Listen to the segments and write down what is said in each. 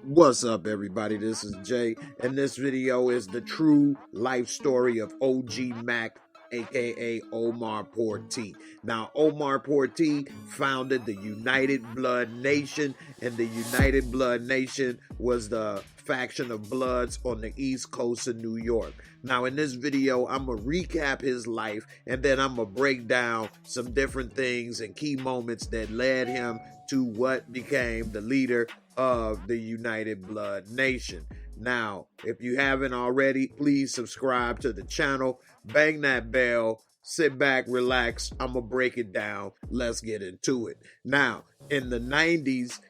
What's up, everybody? This is Jay, and this video is the true life story of OG Mack, aka Omar Portee. Now, Omar Portee founded the United Blood Nation, and the United Blood Nation was the faction of Bloods on the East Coast of New York. Now, in this video, I'm going to recap his life, and then I'm going to break down some different things and key moments that led him to what became the leader of the United Blood Nation. Now, if you haven't already, please subscribe to the channel, bang that bell, sit back, relax. I'm going to break it down. Let's get into it. Now, in the 90s,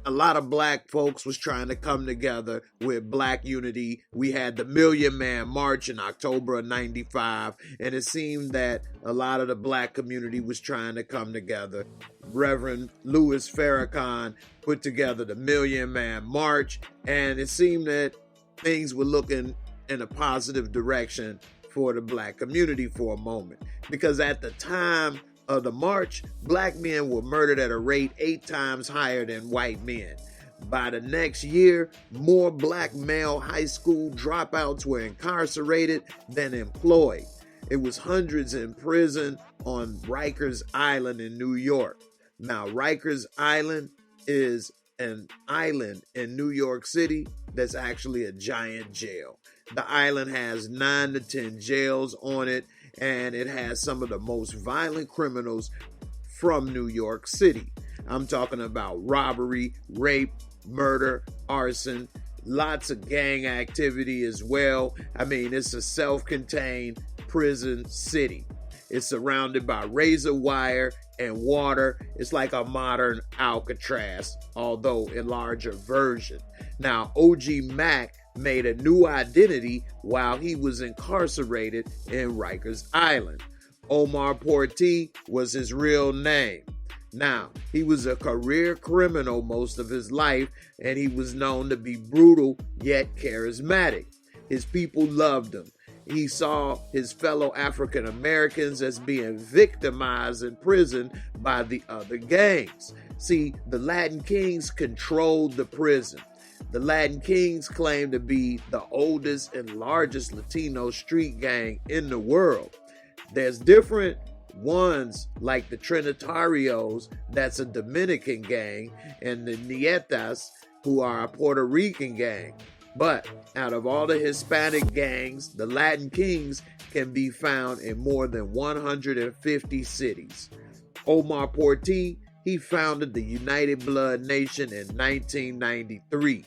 a lot of black folks was trying to come together with black unity. We had the Million Man March in October of 95, and it seemed that a lot of the black community was trying to come together. Reverend Louis Farrakhan put together the Million Man March, and it seemed that things were looking in a positive direction for the black community for a moment. Because at the time of the march, black men were murdered at a rate 8 times higher than white men. By the next year, more black male high school dropouts were incarcerated than employed. It was hundreds in prison on Rikers Island in New York. Now, Rikers Island is an island in New York City that's actually a giant jail. The island has 9 to 10 jails on it, and it has some of the most violent criminals from New York City. I'm talking about robbery, rape, murder, arson, lots of gang activity as well. I mean, it's a self-contained prison city. It's surrounded by razor wire and water. It's like a modern Alcatraz, although a larger version. Now, OG Mack made a new identity while he was incarcerated in Rikers Island. Omar Portee was his real name. Now, he was a career criminal most of his life, and he was known to be brutal yet charismatic. His people loved him. He saw his fellow African Americans as being victimized in prison by the other gangs. See, the Latin Kings controlled the prison. The Latin Kings claim to be the oldest and largest Latino street gang in the world. There's different ones like the Trinitarios, that's a Dominican gang, and the Nietas, who are a Puerto Rican gang. But out of all the Hispanic gangs, the Latin Kings can be found in more than 150 cities. Omar Portee, he founded the United Blood Nation in 1993.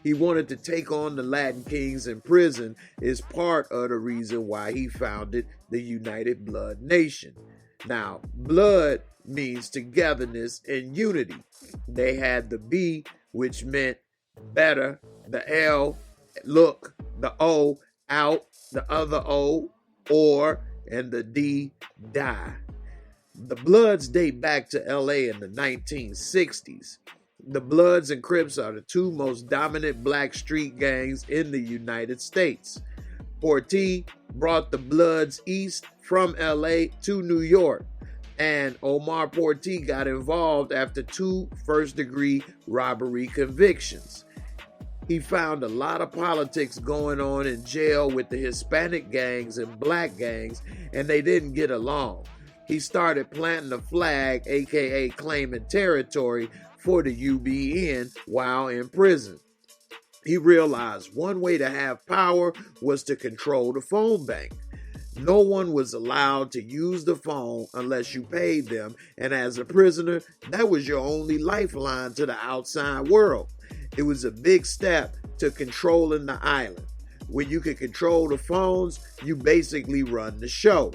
He wanted to take on the Latin Kings in prison is part of the reason why he founded the United Blood Nation. Now, blood means togetherness and unity. They had the B, which meant better, the L, look, the O, out, the other O, or, and the D, die. The Bloods date back to LA in the 1960s. The Bloods and Crips are the two most dominant black street gangs in the United States. Portee brought the Bloods east from LA to New York, and Omar Portee got involved after 2 first-degree robbery convictions. He found a lot of politics going on in jail with the Hispanic gangs and black gangs, and they didn't get along. He started planting a flag, aka claiming territory, for the UBN while in prison. He realized one way to have power was to control the phone bank. No one was allowed to use the phone unless you paid them, and as a prisoner, that was your only lifeline to the outside world. It was a big step to controlling the island. When you could control the phones, you basically run the show.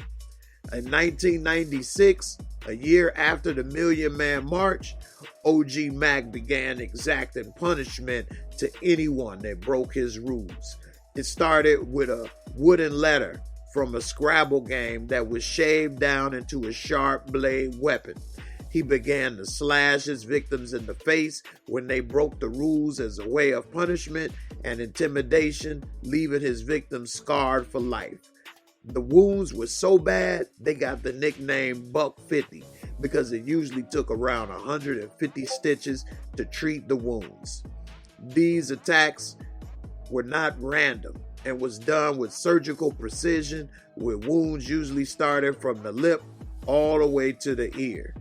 In 1996, a year after the Million Man March, OG Mack began exacting punishment to anyone that broke his rules. It started with a wooden letter from a Scrabble game that was shaved down into a sharp blade weapon. He began to slash his victims in the face when they broke the rules as a way of punishment and intimidation, leaving his victims scarred for life. The wounds were so bad, they got the nickname Buck 50 because it usually took around 150 stitches to treat the wounds. These attacks were not random and was done with surgical precision, with wounds usually starting from the lip all the way to the ear.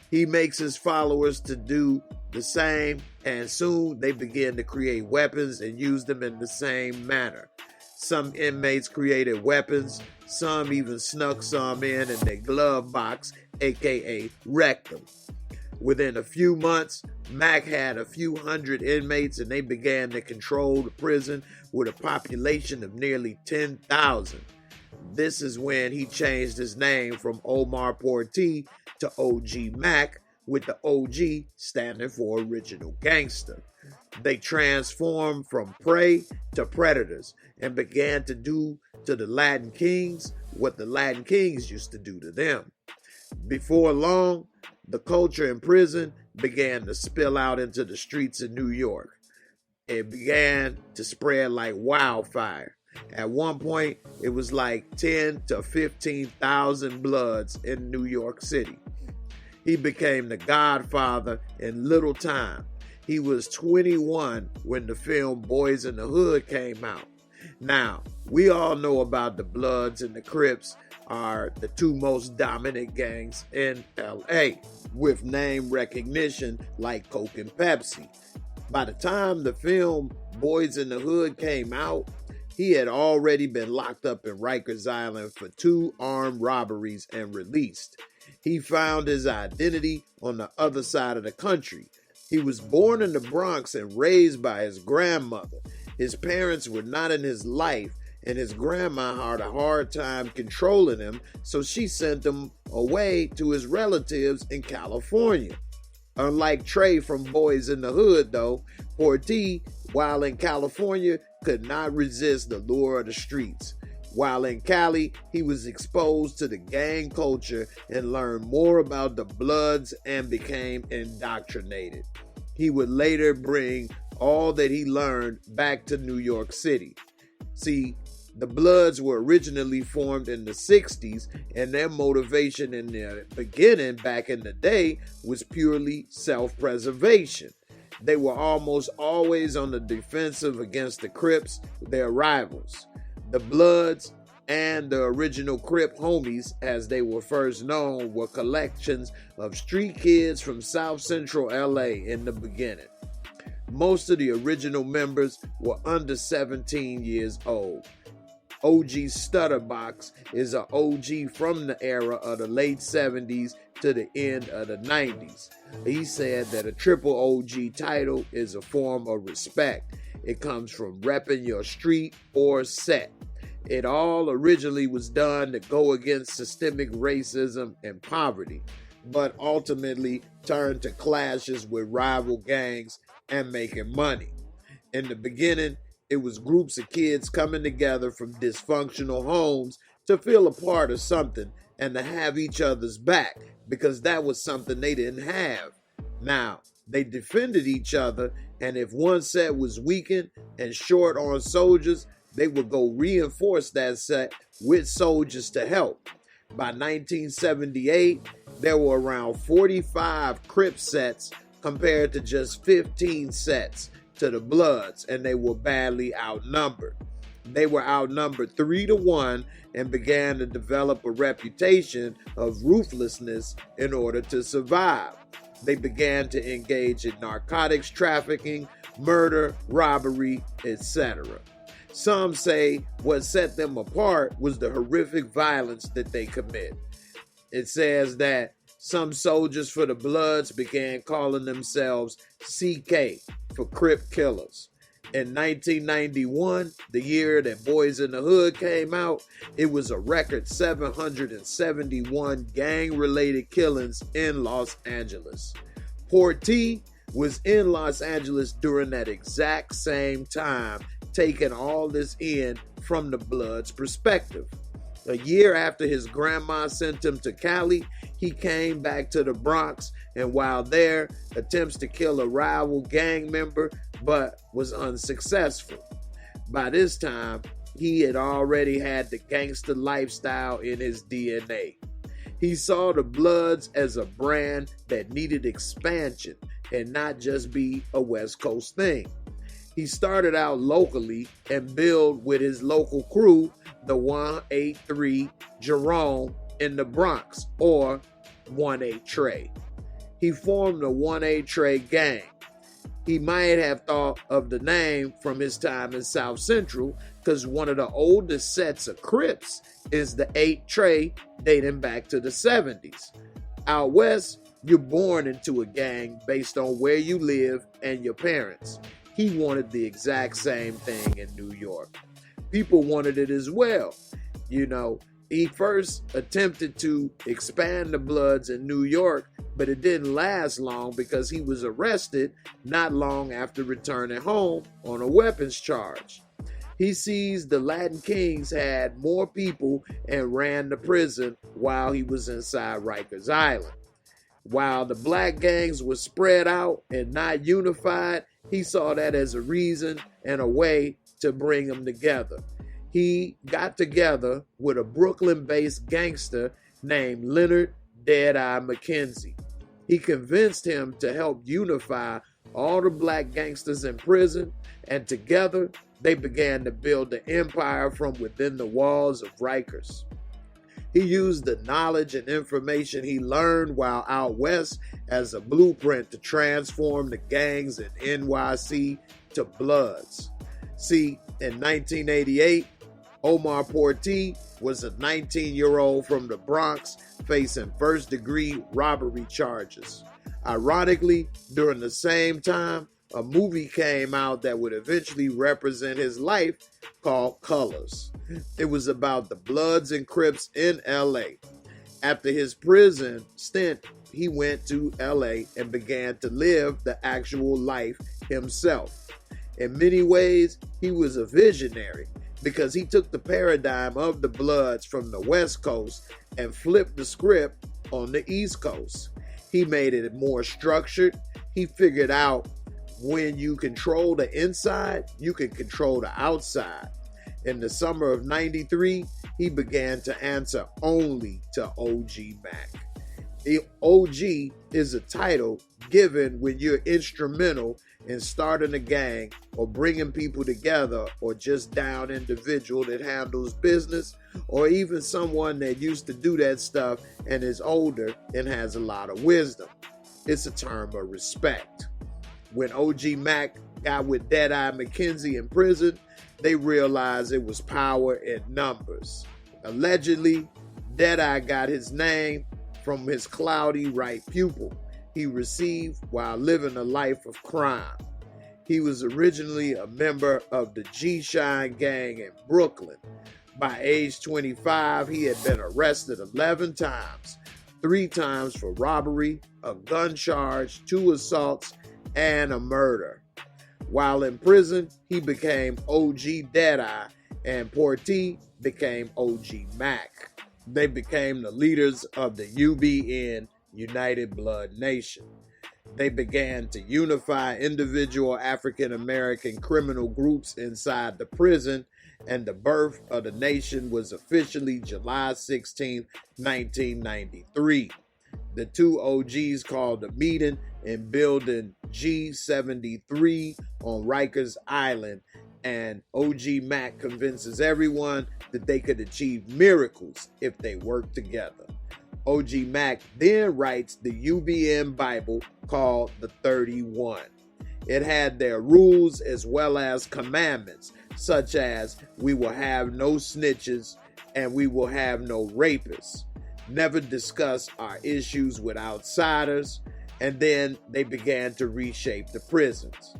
He makes his followers to do the same, and soon they begin to create weapons and use them in the same manner. Some inmates created weapons, some even snuck some in their glove box, aka rectum. Within a few months, Mack had a few hundred inmates and they began to control the prison with a population of nearly 10,000. This is when he changed his name from Omar Portee to OG Mack, with the OG standing for original gangster. They transformed from prey to predators and began to do to the Latin Kings what the Latin Kings used to do to them. Before long, the culture in prison began to spill out into the streets of New York. It began to spread like wildfire. At one point, it was like 10 to 15,000 Bloods in New York City. He became the godfather in little time. He was 21 when the film Boys in the Hood came out. Now, we all know about the Bloods and the Crips are the two most dominant gangs in LA, with name recognition like Coke and Pepsi. By the time the film Boys in the Hood came out, he had already been locked up in Rikers Island for 2 armed robberies and released. He found his identity on the other side of the country. He was born in the Bronx and raised by his grandmother. His parents were not in his life, and his grandma had a hard time controlling him, so she sent him away to his relatives in California. Unlike Trey from Boys in the Hood, though, Portee, while in California, could not resist the lure of the streets. While in Cali, he was exposed to the gang culture and learned more about the Bloods and became indoctrinated. He would later bring all that he learned back to New York City. See, the Bloods were originally formed in the 60s, and their motivation in the beginning back in the day was purely self-preservation. They were almost always on the defensive against the Crips, their rivals. The Bloods and the original Crip homies, as they were first known, were collections of street kids from South Central LA in the beginning. Most of the original members were under 17 years old. OG Stutterbox is an OG from the era of the late 70s to the end of the 90s. He said that a triple OG title is a form of respect. It comes from repping your street or set. It all originally was done to go against systemic racism and poverty, but ultimately turned to clashes with rival gangs and making money. In the beginning, it was groups of kids coming together from dysfunctional homes to feel a part of something and to have each other's back, because that was something they didn't have. Now, they defended each other, and if one set was weakened and short on soldiers, they would go reinforce that set with soldiers to help. By 1978, there were around 45 Crip sets compared to just 15 sets to the Bloods, and they were badly outnumbered. They were outnumbered 3-1 and began to develop a reputation of ruthlessness in order to survive. They began to engage in narcotics trafficking, murder, robbery, etc. Some say what set them apart was the horrific violence that they commit. It says that some soldiers for the Bloods began calling themselves CK for Crip Killers. In 1991, the year that Boys in the Hood came out, it was a record 771 gang-related killings in Los Angeles. Portee was in Los Angeles during that exact same time, taking all this in from the Bloods' perspective. A year after his grandma sent him to Cali, he came back to the Bronx, and while there, attempts to kill a rival gang member, but was unsuccessful. By this time, he had already had the gangster lifestyle in his DNA. He saw the Bloods as a brand that needed expansion and not just be a West Coast thing. He started out locally and built with his local crew, the 183 Jerome in the Bronx, or 1-8 Trey. He formed the 1-8 Trey gang. He might have thought of the name from his time in South Central, because one of the oldest sets of Crips is the 8 Trey, dating back to the 70s. Out west, you're born into a gang based on where you live and your parents. He wanted the exact same thing in New York. People wanted it as well. You know, he first attempted to expand the Bloods in New York, but it didn't last long because he was arrested not long after returning home on a weapons charge. He sees the Latin Kings had more people and ran the prison while he was inside Rikers Island. While the black gangs were spread out and not unified, he saw that as a reason and a way to bring them together. He got together with a Brooklyn-based gangster named Leonard Deadeye McKenzie. He convinced him to help unify all the black gangsters in prison, and together they began to build the empire from within the walls of Rikers. He used the knowledge and information he learned while out west as a blueprint to transform the gangs in NYC to Bloods. See, in 1988, Omar Portee was a 19-year-old from the Bronx facing first-degree robbery charges. Ironically, during the same time, a movie came out that would eventually represent his life called Colors. It was about the Bloods and Crips in LA. After his prison stint, he went to LA and began to live the actual life himself. In many ways, he was a visionary because he took the paradigm of the Bloods from the West Coast and flipped the script on the East Coast. He made it more structured. He figured out when you control the inside, you can control the outside. In the summer of '93, he began to answer only to OG Mack. The OG is a title given when you're instrumental in starting a gang or bringing people together, or just down individual that handles business, or even someone that used to do that stuff and is older and has a lot of wisdom. It's a term of respect. When OG Mack got with Deadeye McKenzie in prison, they realized it was power in numbers. Allegedly, Deadeye got his name from his cloudy right pupil he received while living a life of crime. He was originally a member of the G-Shine gang in Brooklyn. By age 25, he had been arrested 11 times, 3 times for robbery, a gun charge, 2 assaults, and a murder. While in prison, he became OG Deadeye, and Portee became OG Mack. They became the leaders of the UBN, United Blood Nation. They began to unify individual African American criminal groups inside the prison, and the birth of the nation was officially July 16, 1993. The two OGs called a meeting in building G73 on Rikers Island, and OG Mack convinces everyone that they could achieve miracles if they worked together. OG Mack then writes the UBN Bible called the 31. It had their rules as well as commandments, such as we will have no snitches and we will have no rapists. Never discuss our issues with outsiders, and then they began to reshape the prisons.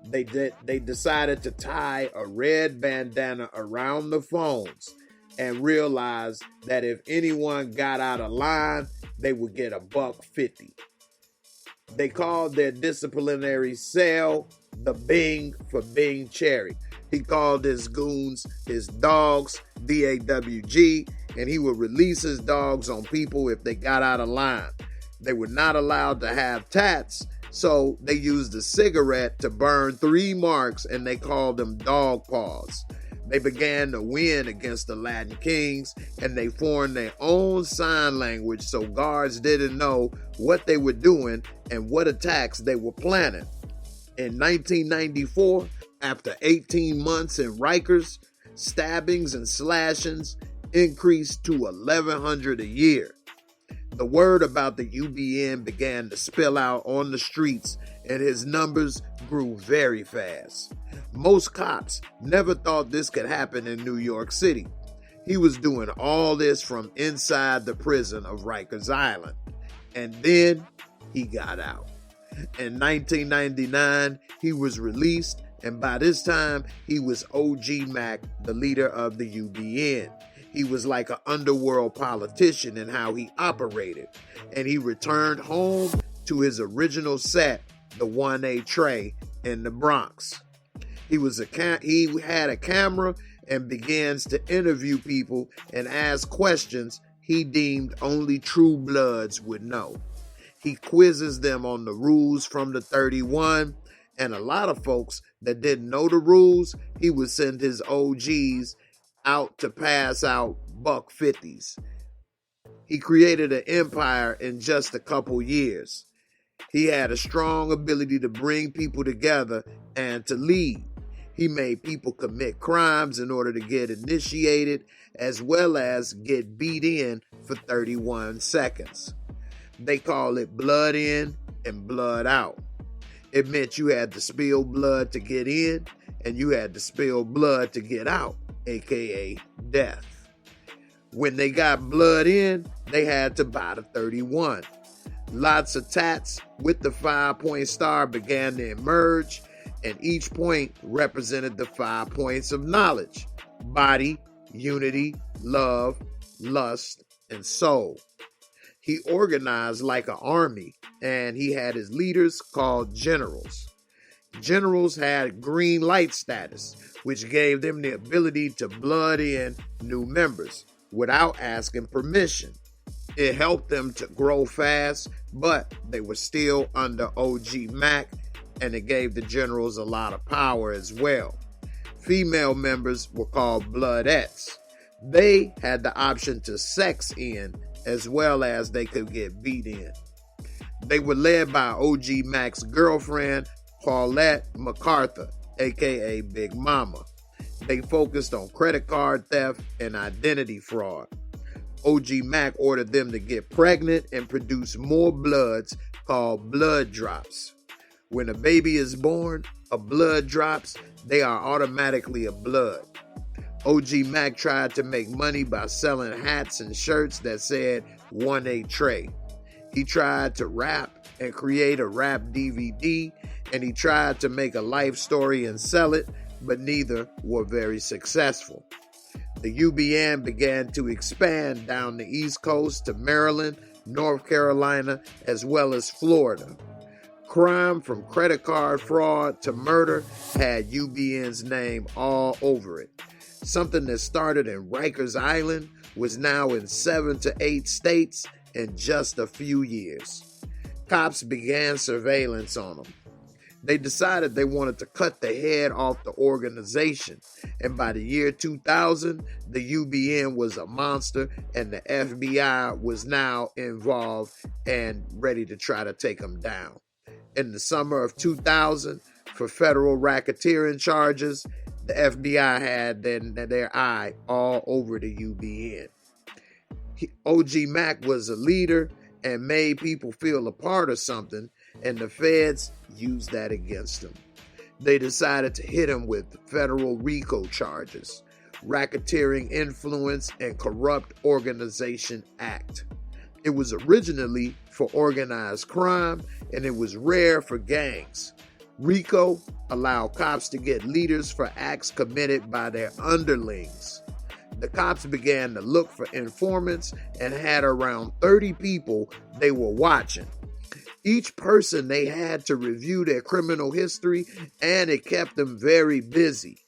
They decided to tie a red bandana around the phones and realized that if anyone got out of line, they would get $1.50. They called their disciplinary cell the Bing for Bing Cherry. He called his goons his dogs, DAWG, and he would release his dogs on people if they got out of line. They were not allowed to have tats, so they used a cigarette to burn 3 marks, and they called them dog paws. They began to win against the Latin Kings, and they formed their own sign language so guards didn't know what they were doing and what attacks they were planning. In 1994, after 18 months in Rikers, stabbings and slashings increased to 1,100 a year. The word about the UBN began to spill out on the streets, and his numbers grew very fast. Most cops never thought this could happen in New York City. He was doing all this from inside the prison of Rikers Island. And then he got out. In 1999, he was released, and by this time, he was OG Mack, the leader of the UBN. He was like an underworld politician in how he operated, and he returned home to his original set, the 1A Tray in the Bronx. He had a camera and begins to interview people and ask questions he deemed only true bloods would know. He quizzes them on the rules from the 31, and a lot of folks that didn't know the rules, he would send his OGs out to pass out $150s. He created an empire in just a couple years. He had a strong ability to bring people together and to lead. He made people commit crimes in order to get initiated, as well as get beat in for 31 seconds. They call it blood in and blood out. It meant you had to spill blood to get in, and you had to spill blood to get out, aka death. When they got blood in, they had to buy the 31. Lots of tats with the 5-point star began to emerge, and each point represented the 5 points of knowledge: body, unity, love, lust, and soul. He organized like an army, and he had his leaders called generals. Generals had green light status, which gave them the ability to blood in new members without asking permission. It helped them to grow fast, but they were still under OG Mack, and it gave the generals a lot of power as well. Female members were called bloodettes. They had the option to sex in, as well as they could get beat in. They were led by OG Mack's girlfriend, Paulette MacArthur, aka Big Mama. They focused on credit card theft and identity fraud. OG Mack ordered them to get pregnant and produce more bloods called blood drops. When a baby is born, a blood drops, they are automatically a blood. OG Mack tried to make money by selling hats and shirts that said 1A Tray. He tried to rap and create a rap DVD, and he tried to make a life story and sell it, but neither were very successful. The UBN began to expand down the East Coast to Maryland, North Carolina, as well as Florida. Crime from credit card fraud to murder had UBN's name all over it. Something that started in Rikers Island was now in 7 to 8 states in just a few years. Cops began surveillance on them. They decided they wanted to cut the head off the organization, and by the year 2000, the UBN was a monster, and the FBI was now involved and ready to try to take them down. In the summer of 2000, for federal racketeering charges, the FBI had their eye all over the UBN. OG Mack was a leader and made people feel a part of something, and the feds used that against him. They decided to hit him with federal RICO charges, Racketeering Influence and Corrupt Organization Act. It was originally for organized crime, and it was rare for gangs. RICO allowed cops to get leaders for acts committed by their underlings. The cops began to look for informants and had around 30 people they were watching. Each person they had to review their criminal history, and it kept them very busy.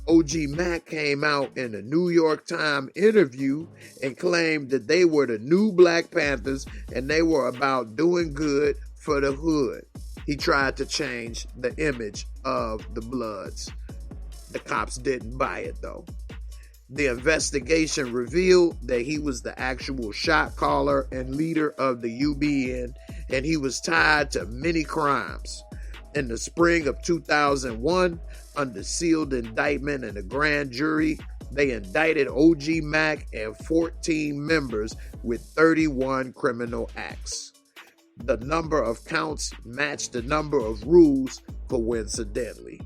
OG Mack came out in a New York Times interview and claimed that they were the new Black Panthers and they were about doing good for the hood. He tried to change the image of the Bloods. The cops didn't buy it though. The investigation revealed that he was the actual shot caller and leader of the UBN, and he was tied to many crimes. In the spring of 2001, under sealed indictment in a grand jury, they indicted OG Mack and 14 members with 31 criminal acts. The number of counts matched the number of rules, coincidentally.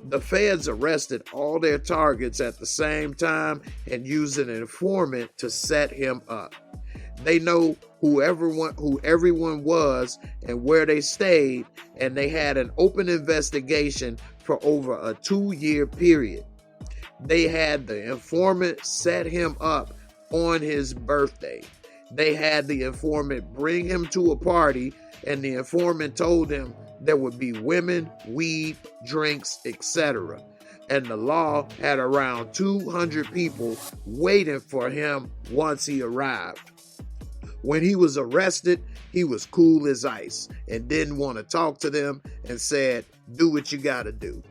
The feds arrested all their targets at the same time and used an informant to set him up. They know who everyone was and where they stayed, and they had an open investigation for over a 2-year period. They had the informant set him up on his birthday. They had the informant bring him to a party, and the informant told him there would be women, weed, drinks, etc. And the law had around 200 people waiting for him once he arrived. When he was arrested, he was cool as ice and didn't want to talk to them and said, "Do what you gotta do."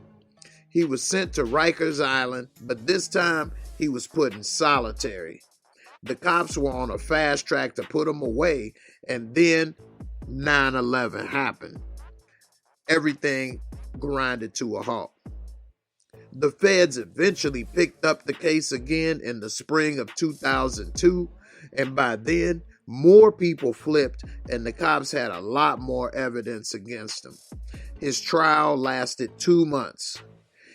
He was sent to Rikers Island, but this time he was put in solitary. The cops were on a fast track to put him away, and then 9/11 happened. Everything grinded to a halt. The feds eventually picked up the case again in the spring of 2002, and by then, more people flipped and the cops had a lot more evidence against him. His trial lasted 2 months.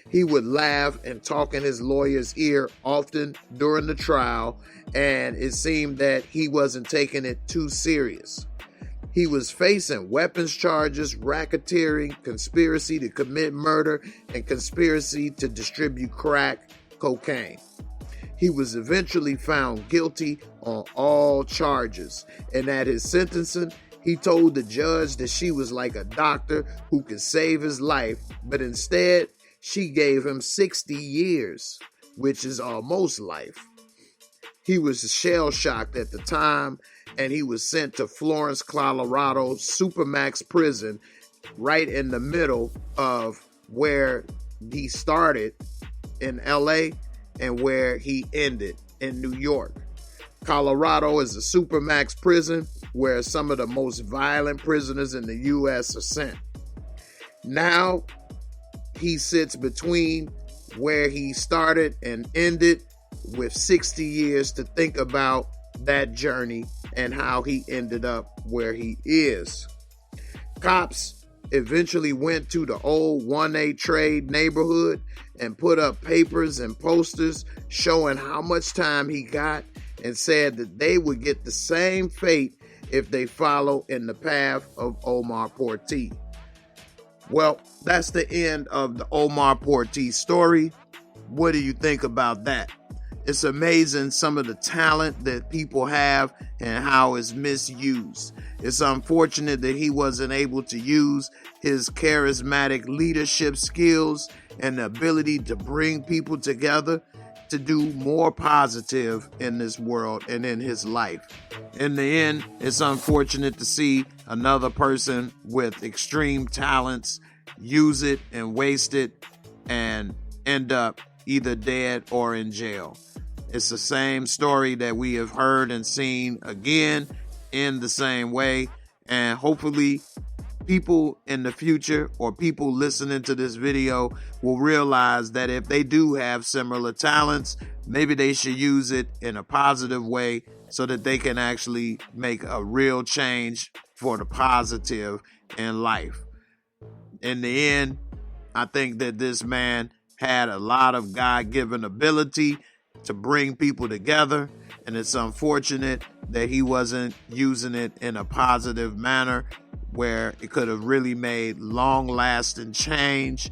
He would laugh and talk in his lawyer's ear often during the trial, and it seemed that he wasn't taking it too serious. He was facing weapons charges, racketeering, conspiracy to commit murder, and conspiracy to distribute crack cocaine. He was eventually found guilty on all charges, and at his sentencing, he told the judge that she was like a doctor who could save his life, but instead, she gave him 60 years, which is almost life. He was shell-shocked at the time, and he was sent to Florence, Colorado Supermax prison, right in the middle of where he started in LA and where he ended in New York. Colorado is a Supermax prison where some of the most violent prisoners in the U.S. are sent. Now, he sits between where he started and ended with 60 years to think about that journey and how he ended up where he is. Cops eventually went to the old 1A trade neighborhood and put up papers and posters showing how much time he got and said that they would get the same fate if they follow in the path of Omar Portee. Well, that's the end of the Omar Portee story. What do you think about that? It's amazing some of the talent that people have and how it's misused. It's unfortunate that he wasn't able to use his charismatic leadership skills and the ability to bring people together to do more positive in this world and in his life. In the end, it's unfortunate to see another person with extreme talents use it and waste it and end up either dead or in jail. It's the same story that we have heard and seen again in the same way, and hopefully people in the future or people listening to this video will realize that if they do have similar talents, maybe they should use it in a positive way so that they can actually make a real change for the positive in life. In the end, I think that this man had a lot of God-given ability to bring people together, and it's unfortunate that he wasn't using it in a positive manner where it could have really made long-lasting change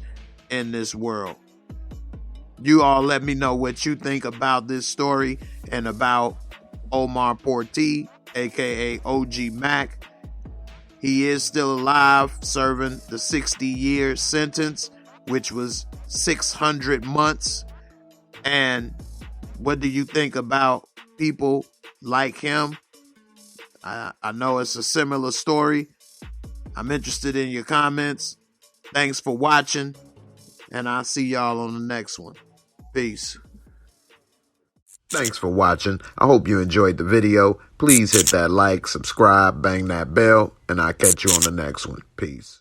in this world. You all let me know what you think about this story and about Omar Portee, aka OG Mack. He is still alive, serving the 60-year sentence, which was 600 months. And what do you think about people like him? I know it's a similar story. I'm interested in your comments. Thanks for watching, and I'll see y'all on the next one. Peace. Thanks for watching. I hope you enjoyed the video. Please hit that like, subscribe, bang that bell, and I'll catch you on the next one. Peace.